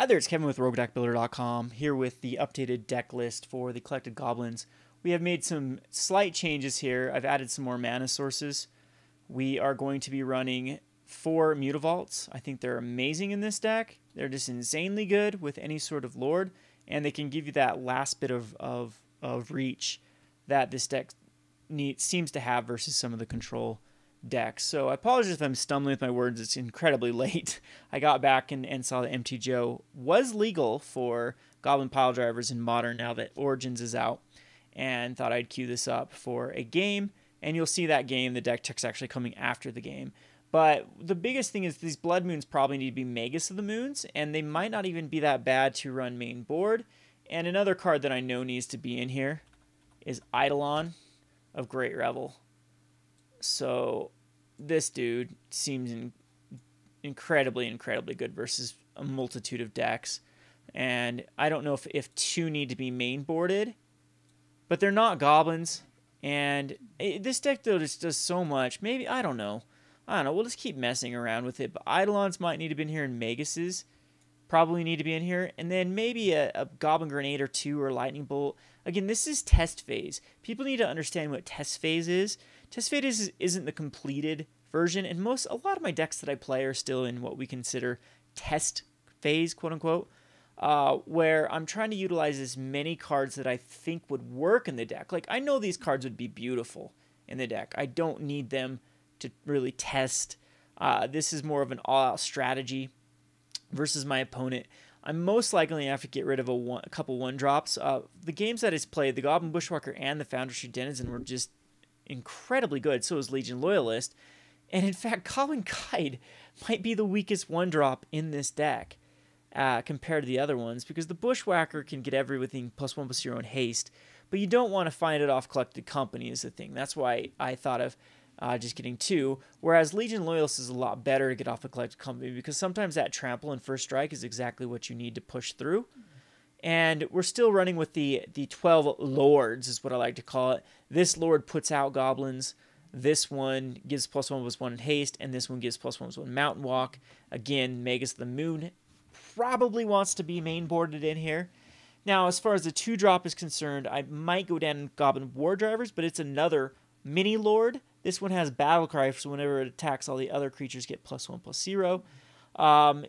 Hi there, it's Kevin with RogueDeckBuilder.com, here with the updated deck list for the collected goblins. We have made some slight changes here. I've added some more mana sources. We are going to be running 4 Mutavaults. I think they're amazing in this deck. They're just insanely good with any sort of Lord, and they can give you that last bit of reach that this deck seems to have versus some of the control decks. So I apologize if I'm stumbling with my words. It's incredibly late. I got back and saw that MTG was legal for Goblin pile drivers in Modern now that Origins is out, and thought I'd queue this up for a game. And you'll see that game, the deck text actually coming after the game. But the biggest thing is these Blood Moons probably need to be Magus of the Moons, and they might not even be that bad to run main board. And another card that I know needs to be in here is Eidolon of Great Revel. So this dude seems incredibly good versus a multitude of decks. And I don't know if 2 need to be main boarded, but they're not goblins. And this deck, though, just does so much. Maybe, I don't know. We'll just keep messing around with it. But Eidolons might need to be in here, and Maguses probably need to be in here. And then maybe a Goblin Grenade or 2 or Lightning Bolt. Again, this is test phase. People need to understand what test phase is. Test phase isn't the completed version. And a lot of my decks that I play are still in what we consider test phase, quote unquote. Where I'm trying to utilize as many cards that I think would work in the deck. Like, I know these cards would be beautiful in the deck. I don't need them to really test. This is more of an all-out strategy versus my opponent. I'm most likely going to have to get rid of a couple one-drops. The games that he's played, the Goblin Bushwhacker and the Foundry Denizen, were just incredibly good. So is Legion Loyalist. And in fact, Goblin Guide might be the weakest one-drop in this deck. Compared to the other ones, because the Bushwhacker can get everything +1/+0 in haste, but you don't want to find it off Collected Company is the thing. That's why I thought of just getting 2, whereas Legion Loyalist is a lot better to get off a Collected Company, because sometimes that trample and first strike is exactly what you need to push through. And we're still running with the 12 Lords, is what I like to call it. This Lord puts out goblins. This one gives +1/+1 in haste, and this one gives +1/+1 Mountain Walk. Again, Magus of the Moon probably wants to be main boarded in here. Now, as far as the 2-drop is concerned, I might go down Goblin War Drivers, but it's another mini Lord. This one has Battle Cry, so whenever it attacks, all the other creatures get +1/+0.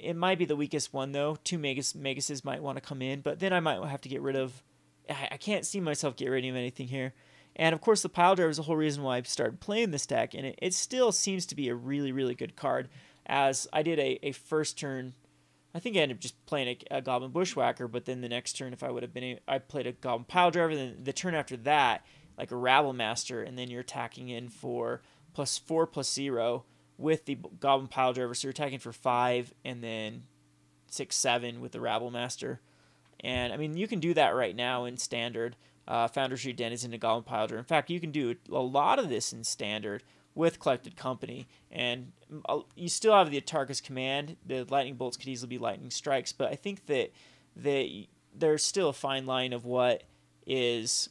It might be the weakest one, though. 2 Maguses might want to come in, but then I might have to get rid of... I can't see myself get rid of anything here. And, of course, the Pile Driver is the whole reason why I started playing this deck, and it still seems to be a really good card, as I did a first turn... I think I ended up just playing a Goblin Bushwhacker, but then the next turn, if I would have been, I played a Goblin Pile Driver. Then the turn after that, like a Rabble Master, and then you're attacking in for +4/+0 with the Goblin Pile Driver. So you're attacking for 5, and then 6/7 with the Rabble Master. And I mean, you can do that right now in Standard. Foundry Street Denizen into Goblin Pile Driver. In fact, you can do a lot of this in Standard with Collected Company, and you still have the Atarka's Command. The Lightning Bolts could easily be Lightning Strikes, but I think that there's still a fine line of what is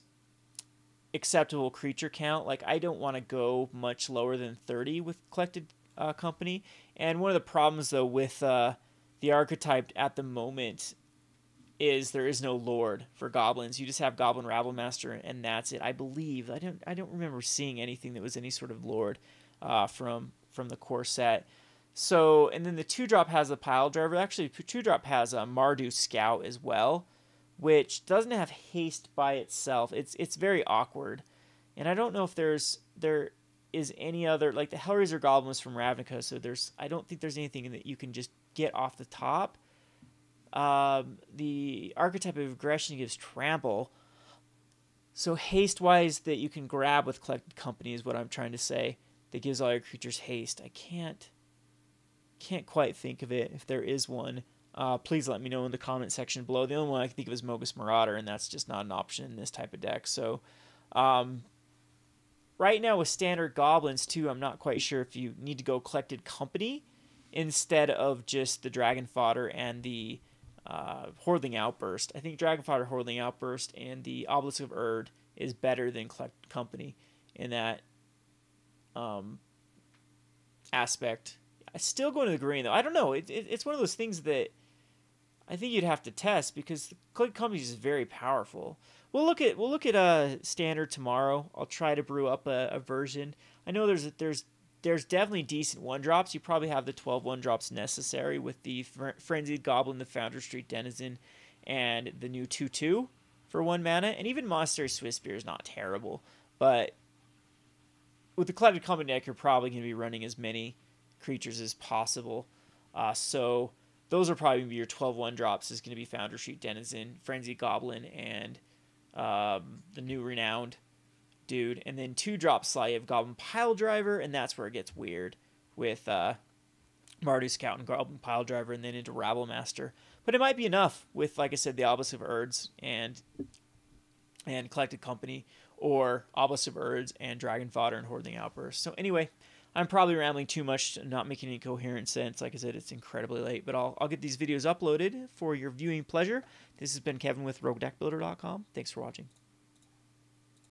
acceptable creature count. Like, I don't want to go much lower than 30 with Collected Company, and one of the problems, though, with the archetype at the moment is there is no Lord for goblins. You just have Goblin Rabble Master, and that's it. I believe I don't remember seeing anything that was any sort of Lord from the core set. So, and then the 2-drop has a Pile Driver. Actually, 2-drop has a Mardu Scout as well, which doesn't have haste by itself. It's very awkward, and I don't know if there is any other, like the Hellraiser Goblin was from Ravnica. So I don't think there's anything that you can just get off the top. The archetype of aggression gives trample, so haste wise that you can grab with Collected Company is what I'm trying to say, that gives all your creatures haste. I can't quite think of it. If there is one, please let me know in the comment section below. The only one I can think of is Mogus Marauder, and that's just not an option in this type of deck. So right now with Standard Goblins too, I'm not quite sure if you need to go Collected Company instead of just the Dragon Fodder and the Hordeling Outburst. I think Dragon Fodder, Hordeling Outburst, and the Obelisk of Erd is better than Collected Company in that aspect. I still go to the green, though. I don't know. It's one of those things that I think you'd have to test because the Collected Company is very powerful. We'll look at standard tomorrow. I'll try to brew up a version. I know there's definitely decent 1-drops. You probably have the 12 1-drops necessary with the Frenzied Goblin, the Founder Street Denizen, and the new 2/2 for 1 mana. And even Monastery Swiftspear is not terrible. But with the Collected Company deck, you're probably going to be running as many creatures as possible. So those are probably going to be your 12 1-drops. Is going to be Founder Street Denizen, Frenzied Goblin, and the new Renowned dude. And then 2-drop slot, you have Goblin Piledriver, and that's where it gets weird with Mardu Scout and Goblin Piledriver, and then into Rabble Master. But it might be enough with, like I said, the Obelisk of Urds and Collected Company, or Obelisk of Urds and Dragon Fodder and Hordling Outburst. So anyway, I'm probably rambling too much, not making any coherent sense. Like I said, it's incredibly late, but I'll get these videos uploaded for your viewing pleasure. This has been Kevin with RogueDeckBuilder.com. Thanks for watching.